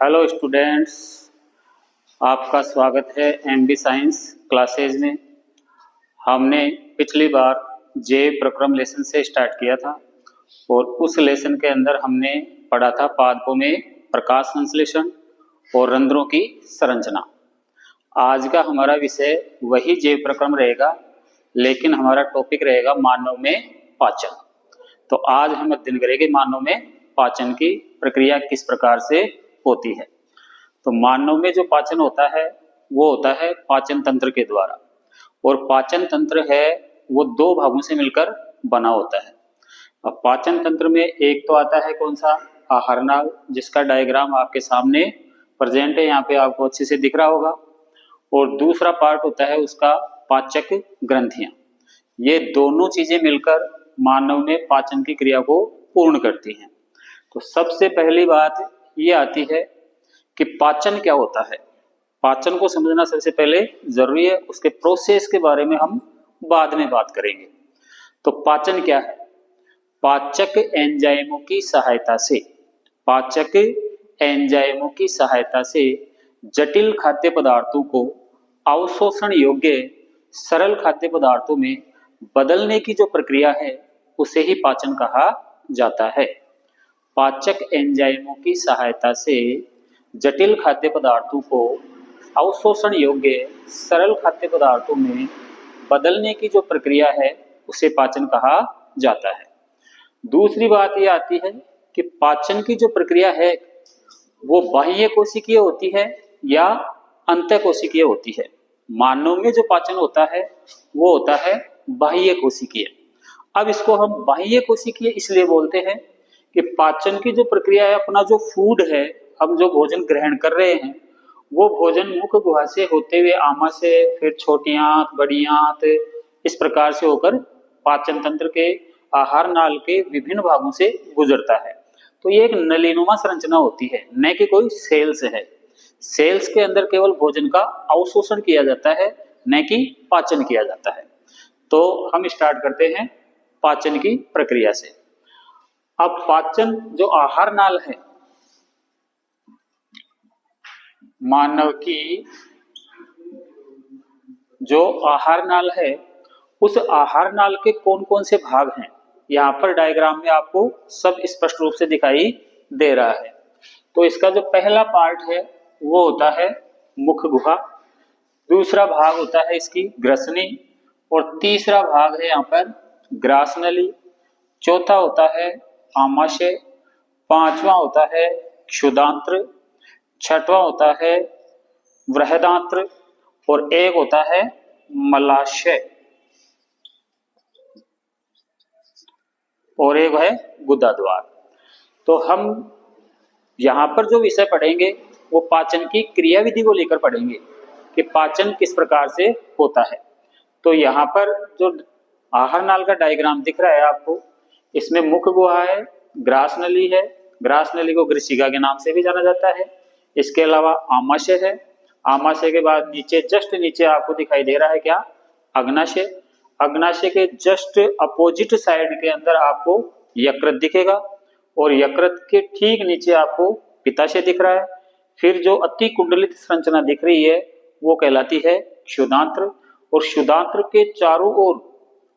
Hello students, आपका स्वागत है एमबी साइंस क्लासेज में। हमने पिछली बार जे प्रक्रम लेसन से स्टार्ट किया था और उस लेसन के अंदर हमने पढ़ा था पादपों में प्रकाश संश्लेषण और रंध्रों की संरचना। आज का हमारा विषय वही जे प्रक्रम रहेगा, लेकिन हमारा टॉपिक रहेगा मानव में पाचन। तो आज हम अध्ययन करेंगे मानव में पाचन की प्रक्रिया किस प्रकार से होती है। तो मानव में जो पाचन होता है वो होता है पाचन तंत्र के द्वारा, और पाचन तंत्र है वो दो भागों से मिलकर बना होता है। अब पाचन तंत्र में एक तो आता है कौन सा, आहार नाल, जिसका डायग्राम आपके सामने प्रेजेंट है, यहाँ पे आपको अच्छे से दिख रहा होगा। और दूसरा पार्ट होता है उसका पाचक ग्रंथियां। ये दोनों चीजें मिलकर मानव में पाचन की क्रिया को पूर्ण करती हैं। तो सबसे पहली बात ये आती है कि पाचन क्या होता है। पाचन को समझना सबसे पहले जरूरी है, उसके प्रोसेस के बारे में हम बाद में बात करेंगे। तो पाचन क्या है? पाचक एंजाइमों की सहायता से, पाचक एंजाइमों की सहायता से जटिल खाद्य पदार्थों को अवशोषण योग्य सरल खाद्य पदार्थों में बदलने की जो प्रक्रिया है उसे ही पाचन कहा जाता है। पाचक एंजाइमों की सहायता से जटिल खाद्य पदार्थों को अवशोषण योग्य सरल खाद्य पदार्थों में बदलने की जो प्रक्रिया है उसे पाचन कहा जाता है। दूसरी बात यह आती है कि पाचन की जो प्रक्रिया है वो बाह्य कोशिकीय होती है या अंतःकोशिकीय होती है। मानव में जो पाचन होता है वो होता है बाह्य कोशिकीय। अब इसको हम बाह्य कोशिकीय इसलिए बोलते हैं कि पाचन की जो प्रक्रिया है, अपना जो फूड है, हम जो भोजन ग्रहण कर रहे हैं वो भोजन मुख गुहा से होते हुए आमाशय, फिर छोटी आंत, बड़ी आंत, इस प्रकार से होकर पाचन तंत्र के आहार नाल के विभिन्न भागों से गुजरता है। तो ये एक नलीनुमा संरचना होती है, न कि कोई सेल्स है। सेल्स के अंदर केवल भोजन का अवशोषण किया जाता है, न कि पाचन किया जाता है। तो हम स्टार्ट करते हैं पाचन की प्रक्रिया से। अब पाचन जो आहार नाल है, मानव की जो आहार नाल है, उस आहार नाल के कौन कौन से भाग हैं, यहाँ पर डायग्राम में आपको सब स्पष्ट रूप से दिखाई दे रहा है। तो इसका जो पहला पार्ट है वो होता है मुख गुहा, दूसरा भाग होता है इसकी ग्रसनी, और तीसरा भाग है यहाँ पर ग्रासनली, चौथा होता है आमाशय, पांचवा होता है क्षुदांत्र, छठवां होता है बृहदांत्र, और एक होता है मलाशय, और एक है गुदाद्वार। तो हम यहाँ पर जो विषय पढ़ेंगे वो पाचन की क्रिया विधि को लेकर पढ़ेंगे कि पाचन किस प्रकार से होता है। तो यहाँ पर जो आहार नाल का डायग्राम दिख रहा है आपको, इसमें मुख गुहा है, ग्रास नली है, ग्रास नली को ग्रसिका के नाम से भी जाना जाता है। इसके अलावा आमाशय है, आमाशय के बाद नीचे जस्ट नीचे आपको दिखाई दे रहा है क्या, अग्नाशय। अग्नाशय के जस्ट अपोजिट साइड के अंदर आपको यकृत दिखेगा, और यकृत के ठीक नीचे आपको पित्ताशय दिख रहा है। फिर जो अति कुंडलित संरचना दिख रही है वो कहलाती है क्षुदांत्र, और क्षुदांत्र के चारों ओर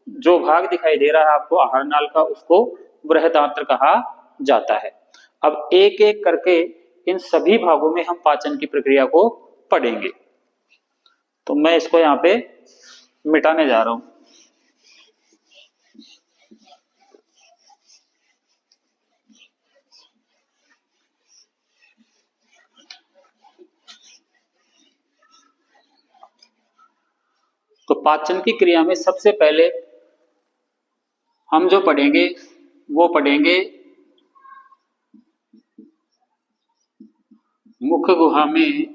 जो भाग दिखाई दे रहा है आपको आहार नाल का, उसको बृहदांत्र कहा जाता है। अब एक एक करके इन सभी भागों में हम पाचन की प्रक्रिया को पढ़ेंगे। तो मैं इसको यहाँ पे मिटाने जा रहा हूं। तो पाचन की क्रिया में सबसे पहले हम जो पढ़ेंगे वो पढ़ेंगे मुख गुहा में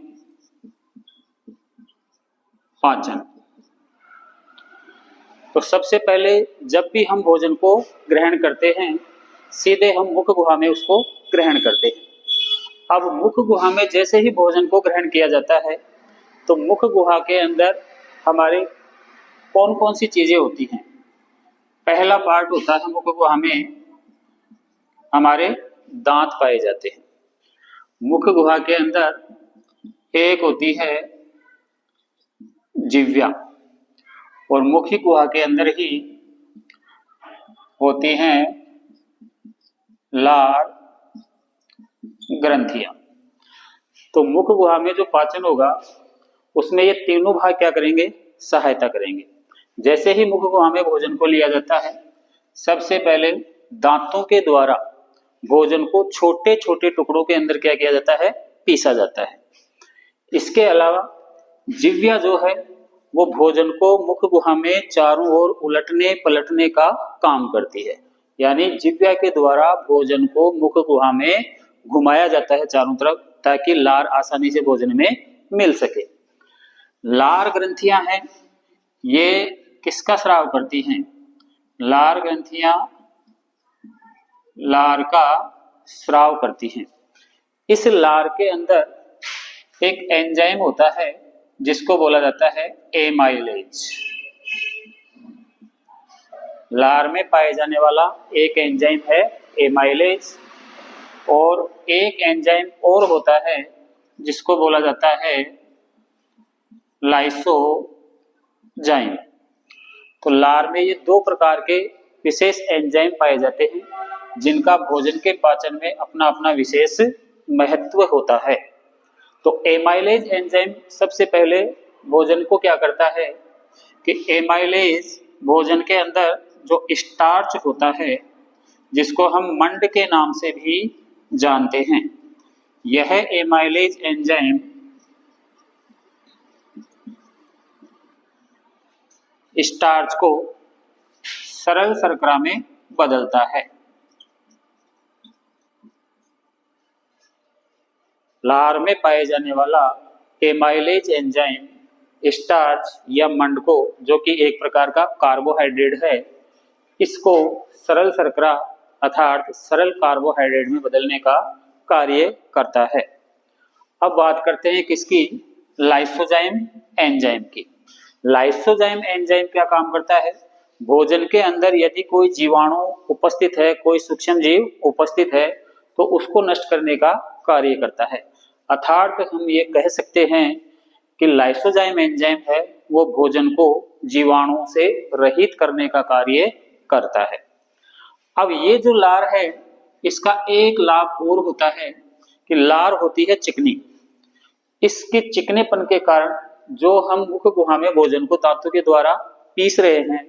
पाचन। तो सबसे पहले जब भी हम भोजन को ग्रहण करते हैं सीधे हम मुख गुहा में उसको ग्रहण करते हैं। अब मुख गुहा में जैसे ही भोजन को ग्रहण किया जाता है तो मुख गुहा के अंदर हमारे कौन कौन सी चीजें होती हैं। पहला पार्ट होता है मुख गुहा में हमारे दांत पाए जाते हैं, मुख गुहा के अंदर एक होती है जिह्वा और मुखी गुहा के अंदर ही होती हैं लार ग्रंथियां। तो मुख गुहा में जो पाचन होगा उसमें ये तीनों भाग क्या करेंगे, सहायता करेंगे। जैसे ही मुख गुहा में भोजन को लिया जाता है, सबसे पहले दांतों के द्वारा भोजन को छोटे छोटे टुकड़ों के अंदर क्या किया जाता है, पीसा जाता है। इसके अलावा जिह्वा जो है वो भोजन को मुख गुहा में चारों ओर उलटने पलटने का काम करती है, यानी जिह्वा के द्वारा भोजन को मुख गुहा में घुमाया जाता है चारों तरफ, ताकि लार आसानी से भोजन में मिल सके। लार ग्रंथियां हैं, ये किसका स्राव करती हैं? लार ग्रंथियां लार का स्राव करती हैं। इस लार के अंदर एक एंजाइम होता है जिसको बोला जाता है एमाइलेज। लार में पाए जाने वाला एक एंजाइम है एमाइलेज, और एक एंजाइम और होता है जिसको बोला जाता है लाइसोजाइम। तो लार में ये दो प्रकार के विशेष एंजाइम पाए जाते हैं जिनका भोजन के पाचन में अपना अपना विशेष महत्व होता है। तो एमाइलेज एंजाइम सबसे पहले भोजन को क्या करता है कि एमाइलेज भोजन के अंदर जो स्टार्च होता है, जिसको हम मंड के नाम से भी जानते हैं, यह एमाइलेज एंजाइम स्टार्च को सरल शर्करा में बदलता है। लार में पाए जाने वाला एमाइलेज एंजाइम स्टार्च या मंड को, जो कि एक प्रकार का कार्बोहाइड्रेट है, इसको सरल शर्करा अर्थात सरल कार्बोहाइड्रेट में बदलने का कार्य करता है। अब बात करते हैं किसकी, लाइसोजाइम एंजाइम की। लाइसोजाइम एंजाइम क्या काम करता है? भोजन के अंदर यदि कोई जीवाणु उपस्थित है, कोई सूक्ष्म जीव उपस्थित है, तो उसको नष्ट करने का कार्य करता है। अर्थात हम ये कह सकते हैं कि लाइसोजाइम एंजाइम है वो भोजन को जीवाणु से रहित करने का कार्य करता है। अब ये जो लार है इसका एक लाभ और होता है कि लार होती है चिकनी। इसके चिकनेपन के कारण जो हम मुख गुहा में भोजन को दांतों के द्वारा पीस रहे हैं,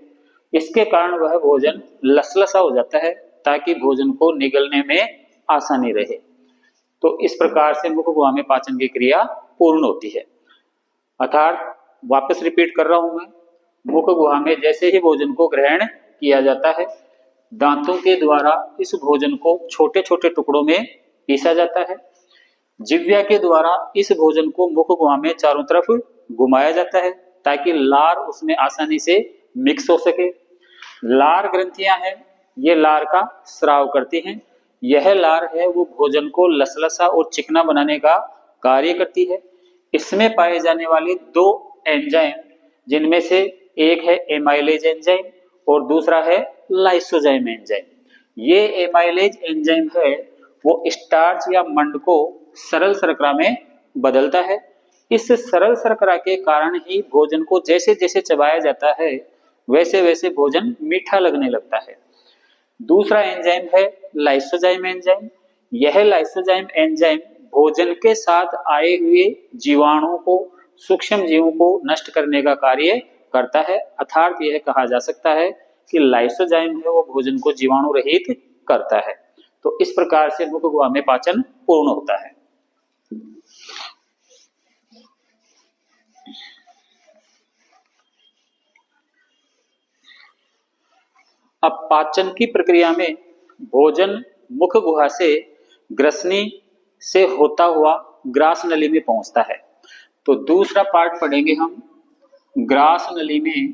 इसके कारण वह भोजन लसलसा हो जाता है ताकि भोजन को निगलने में आसानी रहे। तो इस प्रकार से मुख गुहा में पाचन की क्रिया पूर्ण होती है। अर्थात वापस रिपीट कर रहा हूं मैं, मुख गुहा में जैसे ही भोजन को ग्रहण किया जाता है, दांतों के द्वारा इस भोजन को छोटे छोटे टुकड़ों में पीसा जाता है। जिह्वा के द्वारा इस भोजन को मुख गुहा में चारों तरफ घुमाया जाता है ताकि लार उसमें आसानी से मिक्स हो सके। लार ग्रंथियां हैं, ये लार का स्राव करती हैं। यह लार है वो भोजन को लसलसा और चिकना बनाने का कार्य करती है। इसमें पाए जाने वाले दो एंजाइम, जिनमें से एक है एमाइलेज एंजाइम और दूसरा है लाइसोजाइम एंजाइम। ये एमाइलेज एंजाइम है वो स्टार्च या मंड को सरल शर्करा में बदलता है। इस सरल शर्करा के कारण ही भोजन को जैसे जैसे चबाया जाता है वैसे वैसे भोजन मीठा लगने लगता है। दूसरा एंजाइम है लाइसोजाइम एंजाइम। यह लाइसोजाइम एंजाइम भोजन के साथ आए हुए जीवाणुओं को, सूक्ष्म जीवों को नष्ट करने का कार्य करता है। अर्थात यह कहा जा सकता है कि लाइसोजाइम है वो भोजन को जीवाणु रहित करता है। तो इस प्रकार से मुख गुहा में पाचन पूर्ण होता है। अब पाचन की प्रक्रिया में भोजन मुख गुहा से ग्रसनी से होता हुआ ग्रास नली में पहुंचता है। तो दूसरा पार्ट पढ़ेंगे हम, ग्रास नली में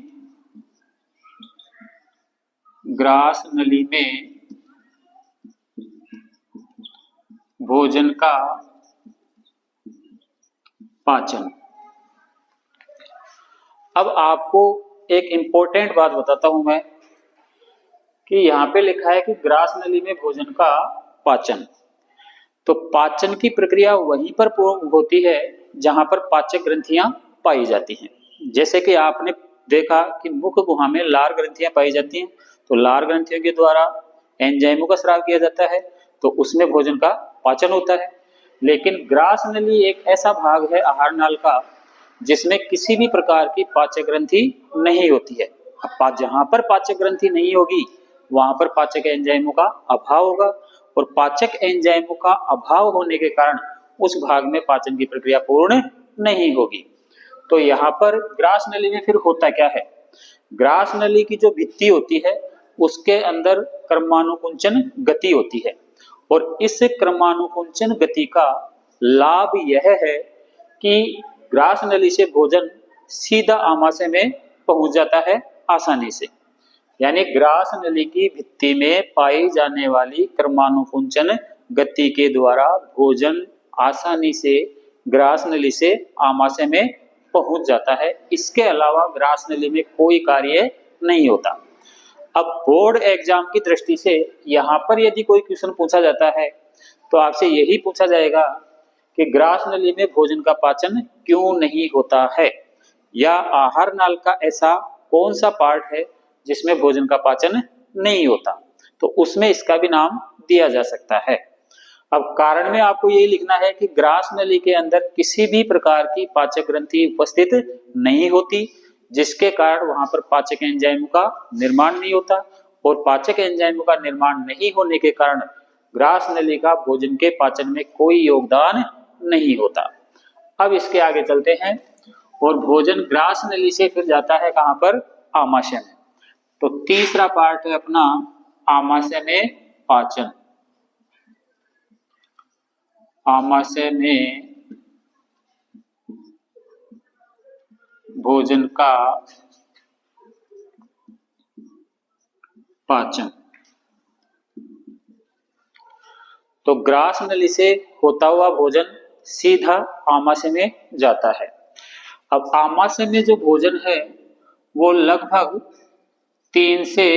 भोजन का पाचन। अब आपको एक इंपॉर्टेंट बात बताता हूं मैं कि यहां पे लिखा है कि ग्रास नली में भोजन का पाचन। तो पाचन की प्रक्रिया वहीं पर पूर्ण होती है जहां पर पाचक ग्रंथियां पाई जाती हैं। जैसे कि आपने देखा कि मुख गुहा में लार ग्रंथियां पाई जाती हैं, तो लार ग्रंथियों के द्वारा एंजाइमों का स्राव किया जाता है, तो उसमें भोजन का पाचन होता है। लेकिन ग्रास नली एक ऐसा भाग है आहार नाल का जिसमें किसी भी प्रकार की पाचक ग्रंथि नहीं होती है। अब जहां पर पाचक ग्रंथि नहीं होगी वहां पर पाचक एंजाइमों का अभाव होगा, और पाचक एंजाइमों का अभाव होने के कारण उस भाग में पाचन की प्रक्रिया पूर्ण नहीं होगी। तो यहाँ पर ग्रास नली में फिर होता क्या है, ग्रास नली की जो भित्ति होती है उसके अंदर क्रमानुकुंचन गति होती है, और इस क्रमानुकुंचन गति का लाभ यह है कि ग्रास नली से भोजन सीधा आमाशय में पहुंच जाता है आसानी से। यानी ग्रास नली की भित्ति में पाई जाने वाली क्रमानुकुंचन गति के द्वारा भोजन आसानी से ग्रास नली से आमाशय में पहुंच जाता है। इसके अलावा ग्रास नली में कोई कार्य नहीं होता। अब बोर्ड एग्जाम की दृष्टि से यहाँ पर यदि कोई क्वेश्चन पूछा जाता है तो आपसे यही पूछा जाएगा कि ग्रास नली में भोजन का पाचन क्यों नहीं होता है, या आहार नाल का ऐसा कौन सा पार्ट है जिसमें भोजन का पाचन नहीं होता, तो उसमें इसका भी नाम दिया जा सकता है। अब कारण में आपको यही लिखना है कि ग्रास नली के अंदर किसी भी प्रकार की पाचक ग्रंथि उपस्थित नहीं होती, जिसके कारण वहां पर पाचक एंजाइमों का निर्माण नहीं होता, और पाचक एंजाइमों का निर्माण नहीं होने के कारण ग्रास नली का भोजन के पाचन में कोई योगदान नहीं होता। अब इसके आगे चलते हैं, और भोजन ग्रास नली से फिर जाता है कहां पर, आमाशय में। तो तीसरा पार्ट है अपना आमाशय में पाचन। आमाशय में भोजन का पाचन। तो ग्रास नली से होता हुआ भोजन सीधा आमाशय में जाता है। अब आमाशय में जो भोजन है वो लगभग 3 से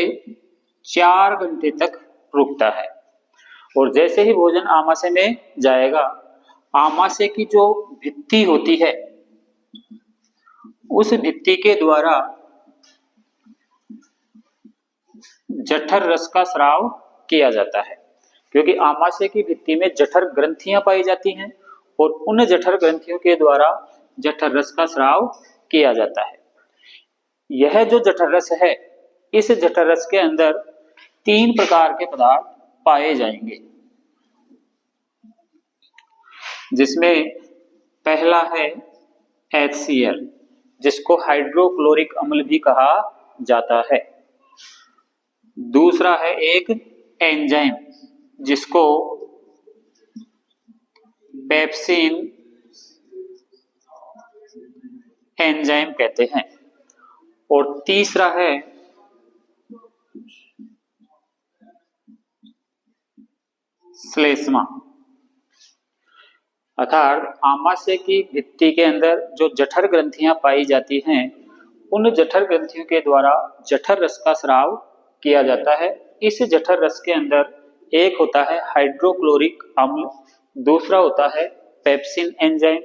4 घंटे तक रुकता है, और जैसे ही भोजन आमाशय में जाएगा, आमाशय की जो भित्ति होती है उस भित्ति के द्वारा जठर रस का स्राव किया जाता है, क्योंकि आमाशय की भित्ति में जठर ग्रंथियां पाई जाती हैं, और उन जठर ग्रंथियों के द्वारा जठर रस का स्राव किया जाता है। यह जो जठर रस है, इस जठर रस के अंदर 3 प्रकार के पदार्थ पाए जाएंगे, जिसमें पहला है HCl, जिसको हाइड्रोक्लोरिक अम्ल भी कहा जाता है। दूसरा है एक एंजाइम, जिसको पेप्सिन एंजाइम कहते हैं। और तीसरा है श्लेष्मा। अर्थात आमाशय की भित्ति के अंदर जो जठर ग्रंथियां पाई जाती हैं, उन जठर ग्रंथियों के द्वारा जठर रस का स्राव किया जाता है। इस जठर रस के अंदर एक होता है हाइड्रोक्लोरिक अम्ल, दूसरा होता है पेप्सिन एंजाइम,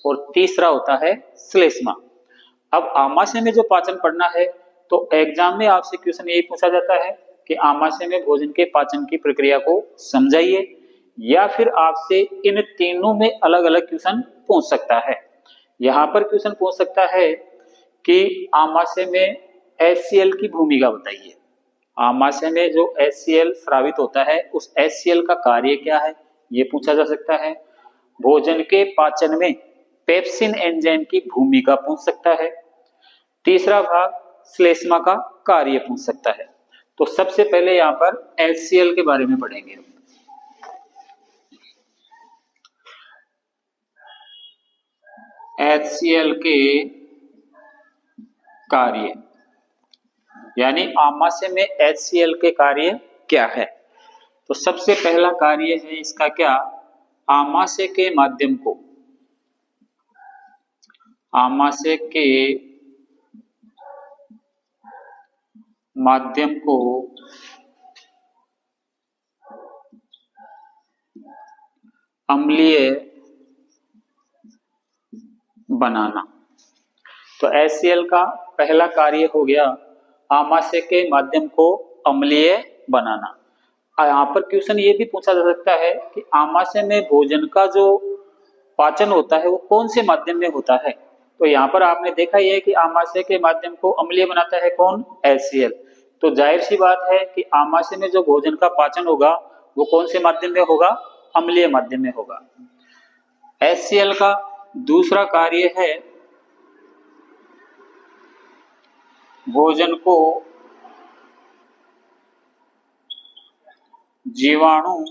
और तीसरा होता है श्लेष्मा। अब आमाशय में जो पाचन पढ़ना है, तो एग्जाम में आपसे क्वेश्चन यही पूछा जाता है कि आमाशय में भोजन के पाचन की प्रक्रिया को समझाइए, या फिर आपसे इन तीनों में अलग अलग क्वेश्चन पूछ सकता है। यहाँ पर क्वेश्चन पूछ सकता है कि आमाशय में HCl की भूमिका बताइए। आमाशय में जो HCl स्रावित होता है, उस HCl का कार्य क्या है, ये पूछा जा सकता है। भोजन के पाचन में पेप्सिन एंजाइम की भूमिका पूछ सकता है। तीसरा भाग श्लेष्मा का कार्य पूछ सकता है। तो सबसे पहले यहाँ पर HCl के बारे में पढ़ेंगे। HCl के कार्य, यानी आमाशय में HCl के कार्य क्या है। तो सबसे पहला कार्य है इसका क्या, आमाशय के माध्यम को, आमाशय के माध्यम को अम्लीय बनाना। तो HCl का पहला कार्य हो गया आमाशय के माध्यम को अम्लीय बनाना। यहाँ पर क्वेश्चन ये भी पूछा जा सकता है कि आमाशय में भोजन का जो पाचन होता है वो कौन से माध्यम में होता है। तो यहाँ पर आपने देखा ही है कि आमाशय के माध्यम को अम्लीय बनाता है कौन, HCl। तो जाहिर सी बात है कि आमाशय में जो भोजन का पाचन होगा वो कौन से माध्यम में होगा, अम्लीय माध्यम में होगा। HCl का दूसरा कार्य है भोजन को जीवाणु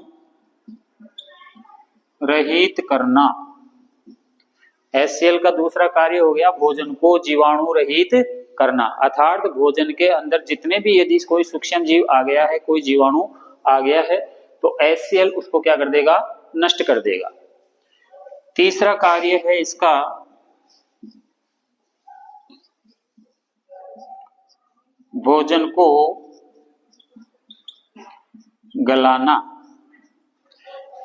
रहित करना। HCl का दूसरा कार्य हो गया भोजन को जीवाणु रहित करना, अर्थात भोजन के अंदर जितने भी यदि कोई सूक्ष्म जीव आ गया है, कोई जीवाणु आ गया है, तो HCl उसको क्या कर देगा, नष्ट कर देगा। तीसरा कार्य है इसका भोजन को गलाना।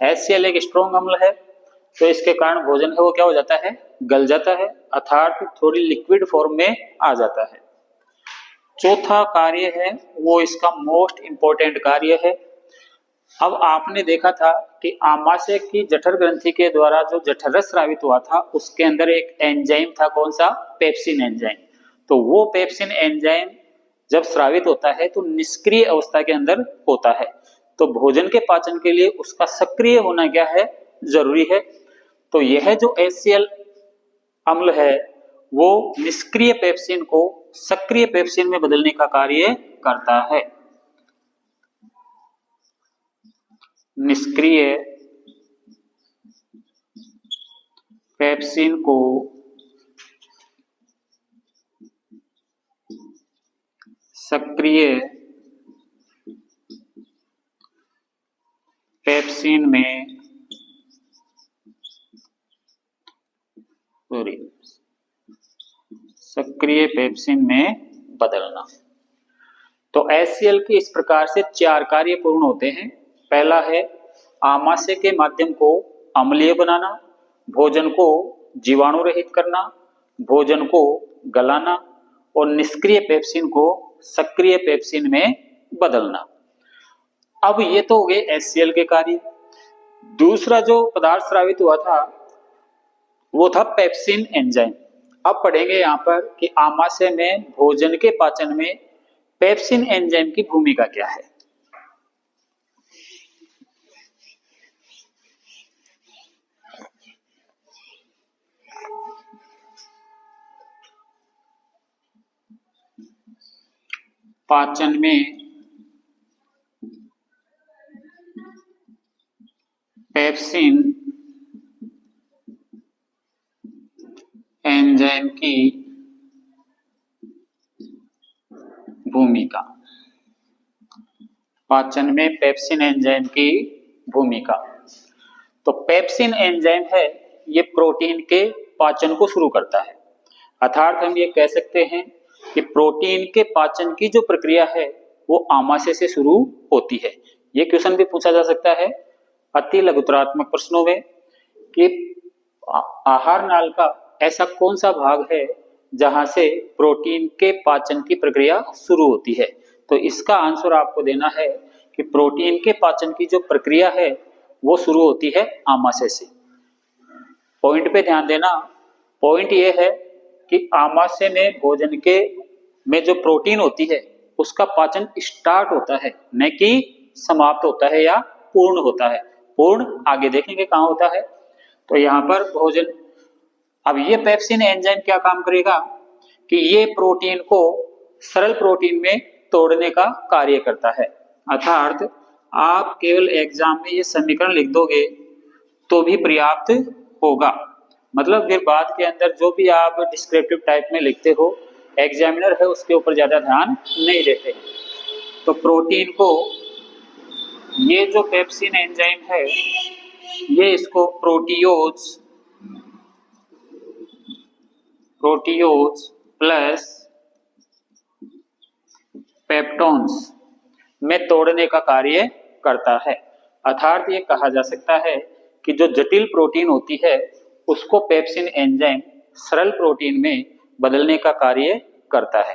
HCl एक स्ट्रॉन्ग अम्ल है, तो इसके कारण भोजन है वो क्या हो जाता है, गल जाता है, अर्थात थोड़ी लिक्विड फॉर्म में आ जाता है। चौथा कार्य है वो इसका मोस्ट इंपॉर्टेंट कार्य है। अब आपने देखा था कि आमाशय की जठर ग्रंथि के द्वारा जो जठररस स्रावित हुआ था उसके अंदर एक एंजाइम था, कौन सा, पेप्सिन एंजाइम। तो वो पेप्सिन एंजाइम जब स्रावित होता है तो निष्क्रिय अवस्था के अंदर होता है। तो भोजन के पाचन के लिए उसका सक्रिय होना क्या है, जरूरी है। तो यह जो HCl अम्ल है वो निष्क्रिय पेप्सिन को सक्रिय पेप्सिन में बदलने का कार्य करता है। निष्क्रिय पेप्सिन को सक्रिय पेप्सिन में सक्रिय पेप्सिन में बदलना। तो HCl के इस प्रकार से 4 कार्य पूर्ण होते हैं। पहला है आमाशय के माध्यम को अम्लीय बनाना, भोजन को जीवाणु रहित करना, भोजन को गलाना और निष्क्रिय पेप्सिन को सक्रिय पेप्सिन में बदलना। अब ये तो हो गए HCl के कार्य। दूसरा जो पदार्थ स्रावित हुआ था वो था पेप्सिन एंजाइम। अब पढ़ेंगे यहाँ पर कि आमाशय में भोजन के पाचन में पेप्सिन एंजाइम की भूमिका क्या है। पाचन में पेप्सिन एंजाइम की भूमिका, पाचन में पेप्सिन एंजाइम की भूमिका। तो पेप्सिन एंजाइम है ये प्रोटीन के पाचन को शुरू करता है, अर्थात हम ये कह सकते हैं कि प्रोटीन के पाचन की जो प्रक्रिया है वो आमाशय से शुरू होती है। ये क्वेश्चन भी पूछा जा सकता है अति लघुतरात्मक प्रश्नों में कि आहार नाल का ऐसा कौन सा भाग है जहां से प्रोटीन के पाचन की प्रक्रिया शुरू होती है। तो इसका आंसर आपको देना है कि प्रोटीन के पाचन की जो प्रक्रिया है वो शुरू होती है आमाशय से। पॉइंट पे ध्यान देना, पॉइंट ये है कि आमाशय में भोजन के में जो प्रोटीन होती है उसका पाचन स्टार्ट होता है, न कि समाप्त होता है या पूर्ण होता है। पूर्ण आगे देखेंगे कहाँ होता है। तो यहाँ पर भोजन, अब ये पेप्सिन एंजाइम क्या काम करेगा कि ये प्रोटीन को सरल प्रोटीन में तोड़ने का कार्य करता है। अर्थात आप केवल एग्जाम में ये समीकरण लिख दोगे तो भी पर्याप्त होगा, मतलब फिर बाद के अंदर जो भी आप डिस्क्रिप्टिव टाइप में लिखते हो एग्जामिनर है उसके ऊपर ज्यादा ध्यान नहीं देते। तो प्रोटीन को ये जो पेप्सिन एंजाइम है ये इसको प्रोटियोज प्लस पेप्टोन्स में तोड़ने का कार्य करता है। अर्थात ये कहा जा सकता है कि जो जटिल प्रोटीन होती है उसको पेप्सिन एंजाइम सरल प्रोटीन में बदलने का कार्य करता है।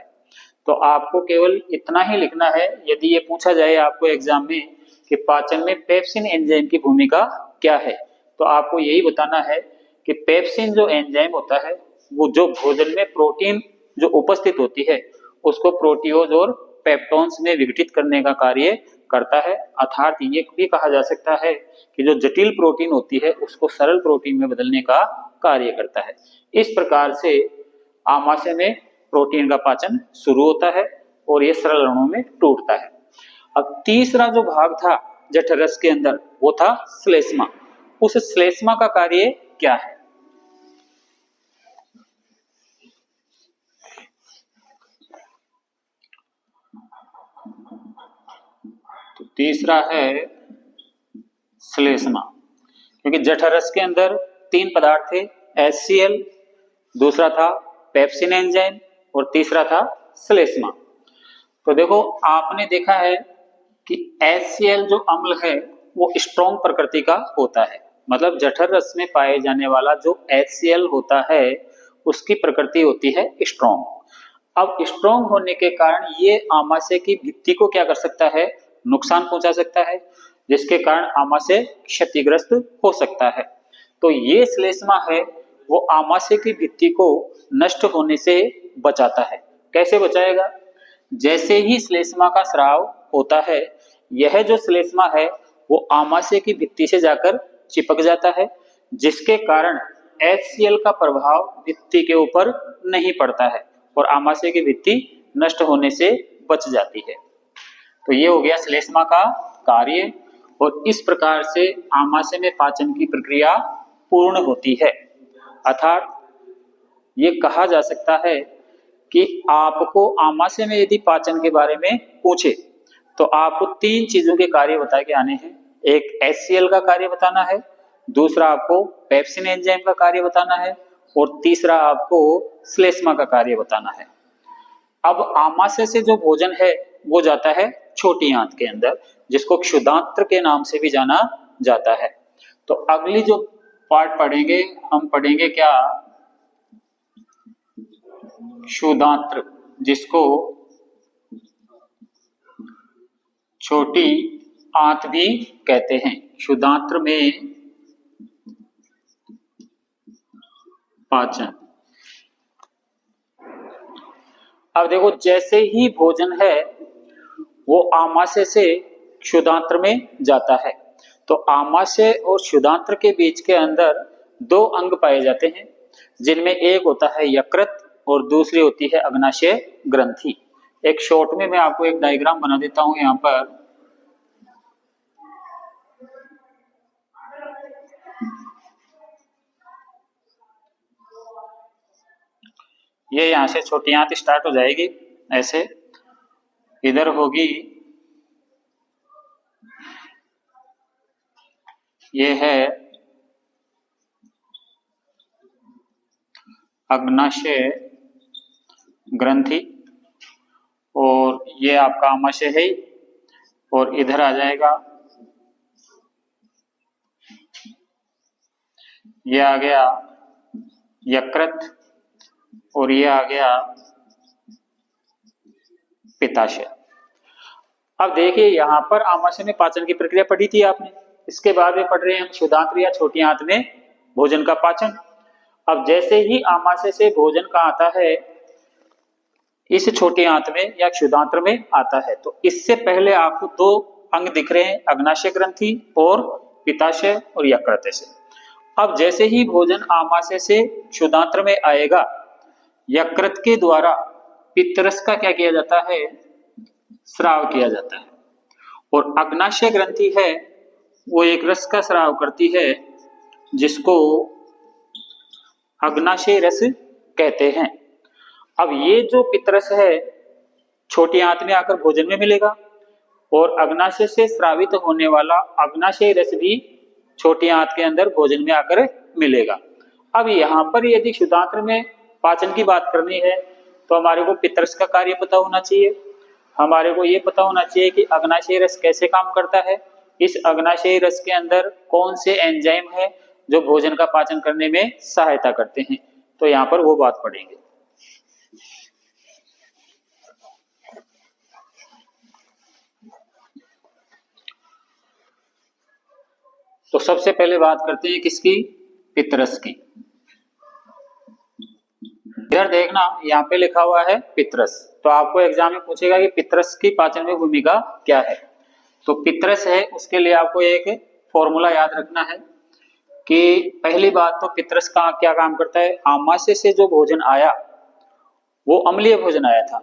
तो आपको केवल इतना ही लिखना है, यदि ये पूछा जाए आपको एग्जाम में कि पाचन में पेप्सिन एंजाइम की भूमिका क्या है, तो आपको यही बताना है कि पेप्सिन जो एंजाइम होता है वो जो भोजन में प्रोटीन जो उपस्थित होती है उसको प्रोटियोज और पेप्टोन्स में विघटित करने का कार्य करता है। अर्थात ये भी कहा जा सकता है कि जो जटिल प्रोटीन होती है उसको सरल प्रोटीन में बदलने का कार्य करता है। इस प्रकार से आमाशय में प्रोटीन का पाचन शुरू होता है और ये सरल अणुओं में टूटता है। अब तीसरा जो भाग था जठरस के अंदर वो था श्लेष्मा। उस श्लेष्मा का कार्य क्या है? तो तीसरा है श्लेष्मा, क्योंकि जठरस के अंदर तीन पदार्थ थे, HCl, दूसरा था पेप्सिन एंजाइम और तीसरा था श्लेष्मा। तो देखो आपने देखा है कि HCl जो अम्ल है वो स्ट्रॉन्ग प्रकृति का होता है, मतलब जठर रस में पाए जाने वाला जो HCl होता है उसकी प्रकृति होती है स्ट्रॉन्ग। अब स्ट्रॉन्ग होने के कारण ये आमाशय की भित्ति को क्या कर सकता है? नुकसान पहुंचा सकता है, जिसके कारण आमाशय क्षतिग्रस्त हो सकता है। तो ये श्लेष्मा है वो आमाशय की भित्ति को नष्ट होने से बचाता है। कैसे बचाएगा? जैसे ही श्लेष्मा का स्राव होता है, यह जो श्लेष्मा है वो आमाशय की भित्ति से जाकर चिपक जाता है, जिसके कारण HCl का प्रभाव भित्ति के ऊपर नहीं पड़ता है और आमाशय की भित्ति नष्ट होने से बच जाती है। तो ये हो गया श्लेष्मा का कार्य, और इस प्रकार से आमाशय में पाचन की प्रक्रिया पूर्ण होती है। अर्थात ये कहा जा सकता है कि आपको आमाशय में यदि पाचन के बारे में पूछे तो आपको तीन चीजों के कार्य बता के आने हैं। एक HCl का कार्य बताना है, दूसरा आपको पेप्सिन एंजाइम का कार्य बताना है और तीसरा आपको श्लेष्मा का कार्य बताना है। अब आमाशय से जो भोजन है वो जाता है छोटी आंत के अंदर, जिसको क्षुधांत्र के नाम से भी जाना जाता है। तो अगली जो पार्ट पढ़ेंगे हम पढ़ेंगे क्या? क्षुधांत्र, जिसको छोटी आंत भी कहते हैं। क्षुधांत्र में पाचन। अब देखो जैसे ही भोजन है वो आमाशय से क्षुधांत्र में जाता है, तो आमाशय और क्षुधांत्र के बीच के अंदर दो अंग पाए जाते हैं, जिनमें एक होता है यकृत और दूसरी होती है अग्नाशय ग्रंथि। एक शॉर्ट में मैं आपको एक डायग्राम बना देता हूं यहाँ पर। ये यहाँ से छोटी आंत स्टार्ट हो जाएगी, ऐसे इधर होगी, ये है अग्नाशय ग्रंथि और ये आपका आमाशय है, और इधर आ जाएगा, ये आ गया यकृत और ये आ गया पित्ताशय। अब देखिए यहाँ पर आमाशय में पाचन की प्रक्रिया पढ़ी थी आपने, इसके बाद में पढ़ रहे हैं हम क्षुधांत्र या छोटी आंत में भोजन का पाचन। अब जैसे ही आमाशय से भोजन का आता है इस छोटी आंत में या क्षुधांत्र में आता है, तो इससे पहले आपको दो अंग दिख रहे हैं, अग्नाशय ग्रंथि और पित्ताशय और यकृत। अब जैसे ही भोजन आमाशय से क्षुधांत्र में आएगा, यकृत के द्वारा पित्तरस का क्या किया जाता है? स्राव किया जाता है, और अग्नाशय ग्रंथि है वो एक रस का स्राव करती है जिसको अग्नाशय रस कहते हैं। अब ये जो पित्तरस है छोटी आंत में आकर भोजन में मिलेगा, और अग्नाशय से स्रावित होने वाला अग्नाशय रस भी छोटी आंत के अंदर भोजन में आकर मिलेगा। अब यहाँ पर यदि क्षुधांत्र में पाचन की बात करनी है तो हमारे को पित्तरस का कार्य पता होना चाहिए, हमारे को ये पता होना चाहिए कि अग्नाशय रस कैसे काम करता है इस अग्नाशयी रस के अंदर कौन से एंजाइम है जो भोजन का पाचन करने में सहायता करते हैं, तो यहाँ पर वो बात पढ़ेंगे। तो सबसे पहले बात करते हैं किसकी, पित्तरस की। इधर देखना, यहाँ पे लिखा हुआ है पित्तरस, तो आपको एग्जाम में पूछेगा कि पित्तरस की पाचन में भूमिका क्या है। तो पित्तरस है, उसके लिए आपको एक फॉर्मूला याद रखना है कि पहली बात तो पित्तरस का क्या काम करता है, आमाशय से जो भोजन आया वो अम्लीय भोजन आया था,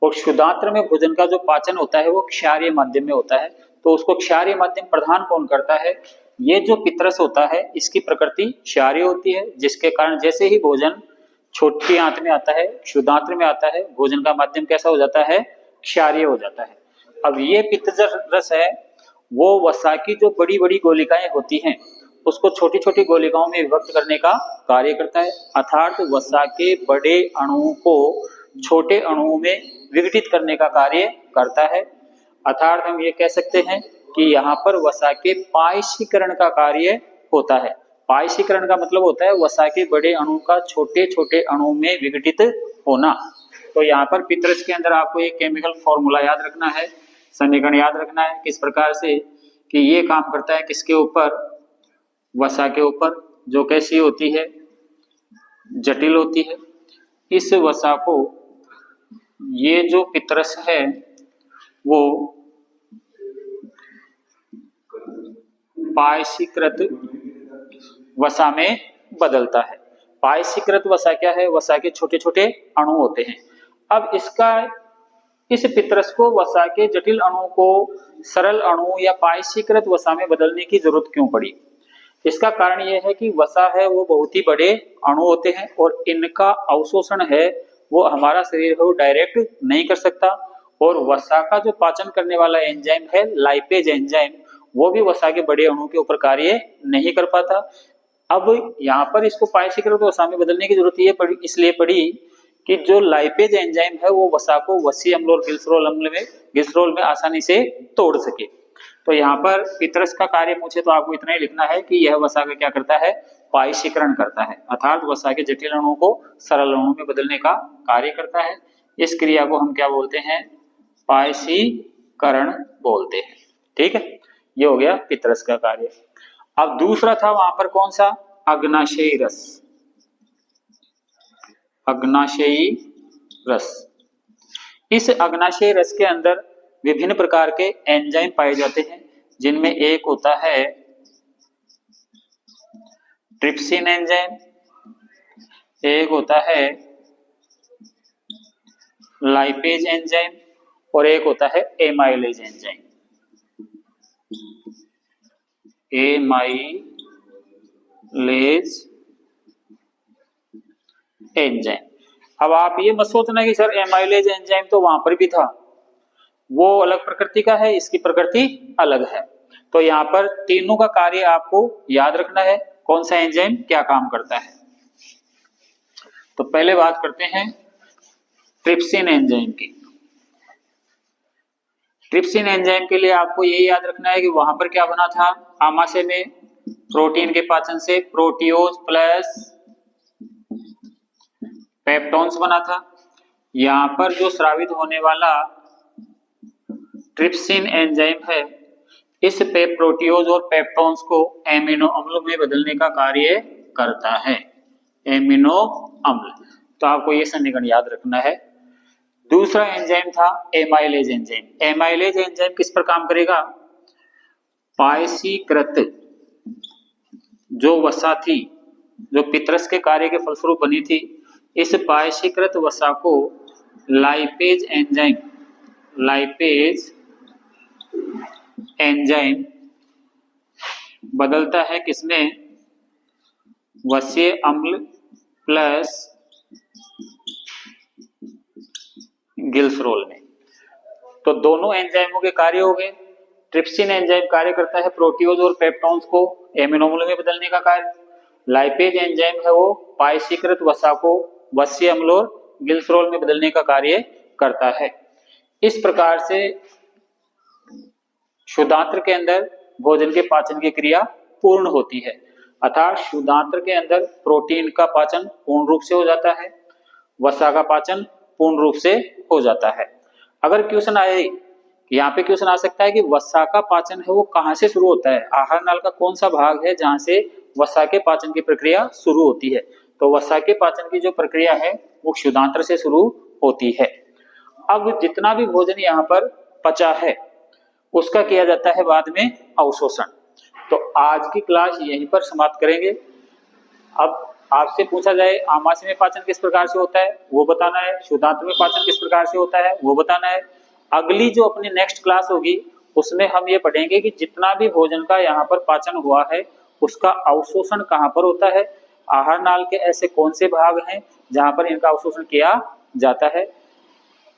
और क्षुधांत्र में भोजन का जो पाचन होता है वो क्षारीय माध्यम में होता है, तो उसको क्षारीय माध्यम प्रदान कौन करता है, ये जो पित्तरस होता है इसकी प्रकृति क्षारीय होती है, जिसके कारण जैसे ही भोजन छोटी आंत में आता है, क्षुधांत्र में आता है, भोजन का माध्यम कैसा हो जाता है, क्षारीय हो जाता है। अब ये पित्तरस है वो वसा की जो बड़ी बड़ी गोलिकाएं होती हैं उसको छोटी छोटी गोलिकाओं में विभक्त करने का कार्य करता है, अर्थात वसा के बड़े अणुओं को छोटे अणुओं में विघटित करने का कार्य करता है। अर्थात हम ये कह सकते हैं कि यहाँ पर वसा के पायशीकरण का कार्य होता है। पायशीकरण का मतलब होता है वसा के बड़े अणु का छोटे छोटे अणुओं में विघटित होना। तो यहाँ पर पित्तरस के अंदर आपको एक केमिकल फॉर्मूला याद रखना है, समीकरण याद रखना है किस प्रकार से कि ये काम करता है किसके ऊपर, वसा के ऊपर, जो कैसी होती है, जटिल होती है। इस वसा को ये जो पित्तरस है वो पायशीकृत वसा में बदलता है। पायशीकृत वसा क्या है, वसा के छोटे छोटे अणु होते हैं। अब इस पित्तरस को वसा के जटिल अणु को सरल अणु या पायशीकृत वसा में बदलने की जरूरत क्यों पड़ी। इसका कारण यह है कि वसा है वो बहुत ही बड़े अणु होते हैं और इनका अवशोषण है वो हमारा शरीर है वो डायरेक्ट नहीं कर सकता, और वसा का जो पाचन करने वाला एंजाइम है लाइपेज एंजाइम, वो भी वसा के बड़े अणु के ऊपर कार्य नहीं कर पाता। अब यहाँ पर इसको पायशीकृत वसा में बदलने की जरूरत ये पड़ी, इसलिए पड़ी कि जो लाइपेज एंजाइम है वो वसा को वसीय अम्ल और ग्लिसरॉल में आसानी से तोड़ सके। तो यहाँ पर पित्तरस का कार्य पूछे तो आपको इतना ही लिखना है कि यह वसा का क्या करता है, पायशीकरण करता है, अर्थात वसा के जटिल अणुओं को सरल अणुओं में बदलने का कार्य करता है। इस क्रिया को हम क्या बोलते हैं, पायशीकरण बोलते हैं। ठीक है, ये हो गया पित्तरस का कार्य। अब दूसरा था वहां पर कौन सा, अग्नाशयी रस। अग्नाशयी रस, इस अग्नाशयी रस के अंदर विभिन्न प्रकार के एंजाइम पाए जाते हैं, जिनमें एक होता है ट्रिप्सिन एंजाइम, एक होता है लाइपेज एंजाइम और एक होता है एमाइलेज एंजाइम। Amylase enzyme. अब आप ये मत सोचना कि सर एमाइलेज एंजाइम तो वहां पर भी था, वो अलग प्रकृति का है, इसकी प्रकृति अलग है। तो यहाँ पर तीनों का कार्य आपको याद रखना है, कौन सा एंजाइम क्या काम करता है। तो पहले बात करते हैं ट्रिप्सिन एंजाइम की। ट्रिप्सिन एंजाइम के लिए आपको यही याद रखना है कि वहां पर क्या बना था, आमाशय में प्रोटीन के पाचन से प्रोटियोज प्लस पेप्टोन्स बना था। यहाँ पर जो स्रावित होने वाला ट्रिप्सिन एंजाइम है इस प्रोटियोज और पेप्टोन्स को एमिनो अम्ल में बदलने का कार्य करता है, एमिनो अम्ल। तो आपको ये समीकरण याद रखना है। दूसरा एंजाइम था एमाइलेज एंजाइम। एमाइलेज एंजाइम किस पर काम करेगा, पायशीकृत जो वसा थी, जो पित्तरस के कार्य के फलस्वरूप बनी थी, इस पायशीकृत वसा को लाइपेज एंजाइम बदलता है किसमें, वसीय अम्ल प्लस ग्लिसरॉल में। तो दोनों एंजाइमों के कार्य हो गए। ट्रिप्सिन एंजाइम कार्य करता है प्रोटियोज और पेप्टोन्स को एमिनो अम्ल में बदलने का कार्य। लाइपेज एंजाइम है वो पायशीकृत वसा को वसीय अम्ल और ग्लिसरॉल में बदलने का कार्य करता है। इस प्रकार से शुद्धांत्र के अंदर भोजन के पाचन की क्रिया पूर्ण होती है, अर्थात शुद्धांत्र के अंदर प्रोटीन का पाचन पूर्ण रूप से हो जाता है, वसा का पाचन पूर्ण रूप से हो जाता है। अगर क्वेश्चन आए, यहाँ पे क्वेश्चन आ सकता है कि वसा का पाचन है वो कहाँ से शुरू होता है, आहार नाल का कौन सा भाग है जहां से वसा के पाचन की प्रक्रिया शुरू होती है। तो वसा के पाचन की जो प्रक्रिया है वो शुद्धांत्र से शुरू होती है। अब जितना भी भोजन यहाँ पर पचा है उसका किया जाता है बाद में अवशोषण। तो आज की क्लास यहीं पर समाप्त करेंगे। अब आपसे पूछा जाए आमाशय में पाचन किस प्रकार से होता है वो बताना है, शुद्धांत्र में पाचन किस प्रकार से होता है वो बताना है। अगली जो अपनी नेक्स्ट क्लास होगी उसमें हम ये पढ़ेंगे कि जितना भी भोजन का यहाँ पर पाचन हुआ है उसका अवशोषण कहाँ पर होता है, आहार नाल के ऐसे कौन से भाग हैं जहाँ पर इनका अवशोषण किया जाता है।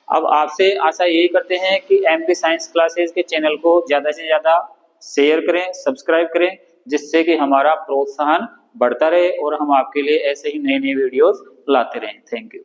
अब आपसे आशा यही करते हैं कि एमपी साइंस क्लासेज के चैनल को ज्यादा से ज्यादा शेयर करें, सब्सक्राइब करें, जिससे कि हमारा प्रोत्साहन बढ़ता रहे और हम आपके लिए ऐसे ही नए नए वीडियोस लाते रहें। Thank you.